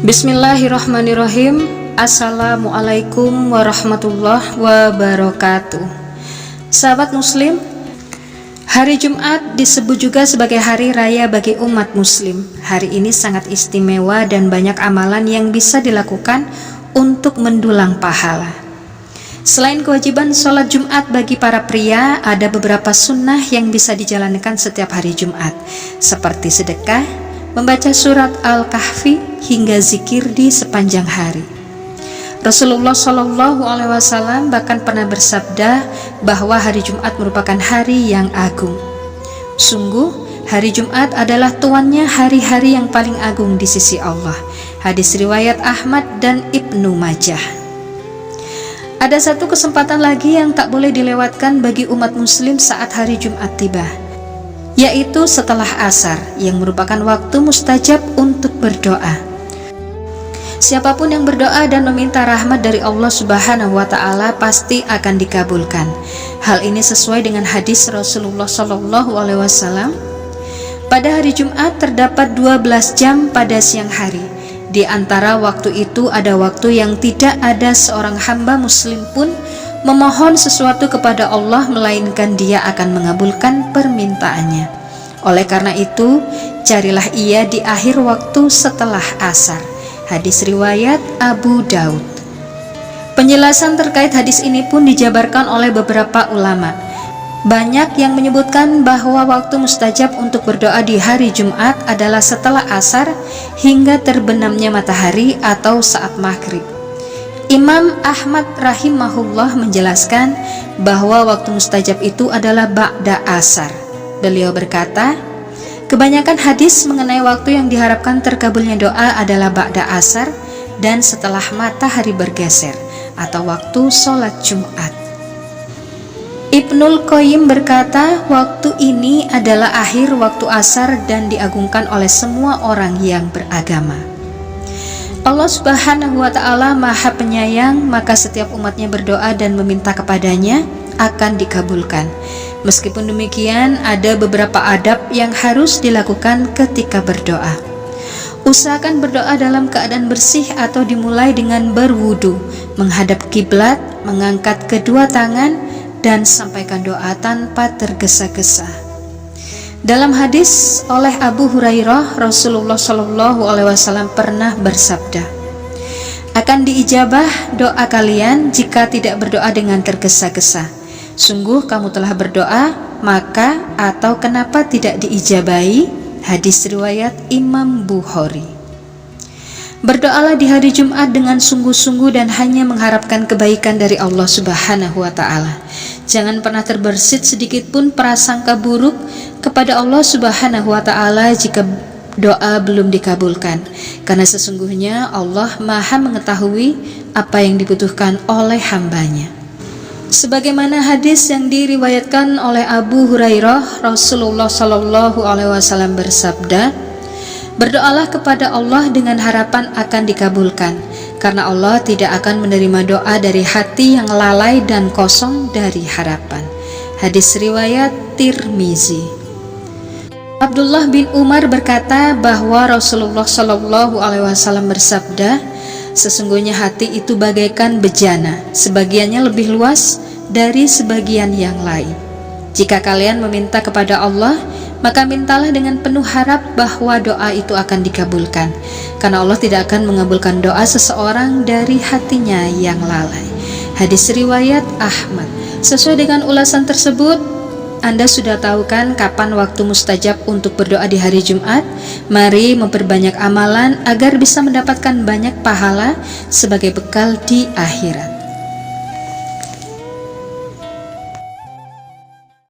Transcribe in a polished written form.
Bismillahirrahmanirrahim. Assalamualaikum warahmatullahi wabarakatuh. Sahabat muslim, hari Jumat disebut juga sebagai hari raya bagi umat muslim. Hari ini sangat istimewa dan banyak amalan yang bisa dilakukan untuk mendulang pahala. Selain kewajiban sholat Jumat bagi para pria, ada beberapa sunnah yang bisa dijalankan setiap hari Jumat, seperti sedekah, membaca surat Al-Kahfi, hingga zikir di sepanjang hari. Rasulullah Shallallahu Alaihi Wasallam bahkan pernah bersabda bahwa hari Jumat merupakan hari yang agung. Sungguh, hari Jumat adalah tuannya hari-hari yang paling agung di sisi Allah. Hadis riwayat Ahmad dan Ibnu Majah. Ada satu kesempatan lagi yang tak boleh dilewatkan bagi umat muslim saat hari Jumat tiba, yaitu setelah asar, yang merupakan waktu mustajab untuk berdoa. Siapapun yang berdoa dan meminta rahmat dari Allah Subhanahu wa Ta'ala pasti akan dikabulkan. Hal ini sesuai dengan hadis Rasulullah Shallallahu Alaihi Wasallam. Pada hari Jumat terdapat 12 jam pada siang hari. Di antara waktu itu ada waktu yang tidak ada seorang hamba muslim pun memohon sesuatu kepada Allah, melainkan Dia akan mengabulkan permintaannya. Oleh karena itu, carilah ia di akhir waktu setelah asar. Hadis riwayat Abu Daud. Penjelasan terkait hadis ini pun dijabarkan oleh beberapa ulama. Banyak yang menyebutkan bahwa waktu mustajab untuk berdoa di hari Jumat adalah setelah asar hingga terbenamnya matahari atau saat maghrib. Imam Ahmad rahimahullah menjelaskan bahwa waktu mustajab itu adalah ba'da asar. Beliau berkata, kebanyakan hadis mengenai waktu yang diharapkan terkabulnya doa adalah ba'da asar dan setelah matahari bergeser, atau waktu sholat Jumat. Ibnul Qayyim berkata, waktu ini adalah akhir waktu asar dan diagungkan oleh semua orang yang beragama. Allah Subhanahu wa Ta'ala Maha Penyayang, maka setiap umatnya berdoa dan meminta kepadanya akan dikabulkan. Meskipun demikian, ada beberapa adab yang harus dilakukan ketika berdoa. Usahakan berdoa dalam keadaan bersih atau dimulai dengan berwudu, menghadap kiblat, mengangkat kedua tangan, dan sampaikan doa tanpa tergesa-gesa. Dalam hadis oleh Abu Hurairah, Rasulullah Shallallahu Alaihi Wasallam pernah bersabda, akan diijabah doa kalian jika tidak berdoa dengan tergesa-gesa. Sungguh kamu telah berdoa, maka atau kenapa tidak diijabahi? Hadis riwayat Imam Bukhari. Berdoalah di hari Jumat dengan sungguh-sungguh dan hanya mengharapkan kebaikan dari Allah Subhanahu wa Ta'ala. Jangan pernah terbersit sedikit pun prasangka buruk kepada Allah Subhanahu wa Ta'ala jika doa belum dikabulkan, karena sesungguhnya Allah Maha mengetahui apa yang dibutuhkan oleh hambanya. Sebagaimana hadis yang diriwayatkan oleh Abu Hurairah, Rasulullah Shallallahu Alaihi Wasallam bersabda, berdoalah kepada Allah dengan harapan akan dikabulkan, karena Allah tidak akan menerima doa dari hati yang lalai dan kosong dari harapan. Hadis riwayat Tirmizi. Abdullah bin Umar berkata bahwa Rasulullah Shallallahu Alaihi Wasallam bersabda, sesungguhnya hati itu bagaikan bejana, sebagiannya lebih luas dari sebagian yang lain. Jika kalian meminta kepada Allah, maka mintalah dengan penuh harap bahwa doa itu akan dikabulkan, karena Allah tidak akan mengabulkan doa seseorang dari hatinya yang lalai. Hadis riwayat Ahmad. Sesuai dengan ulasan tersebut, Anda sudah tahu kan kapan waktu mustajab untuk berdoa di hari Jumat? Mari memperbanyak amalan agar bisa mendapatkan banyak pahala sebagai bekal di akhirat.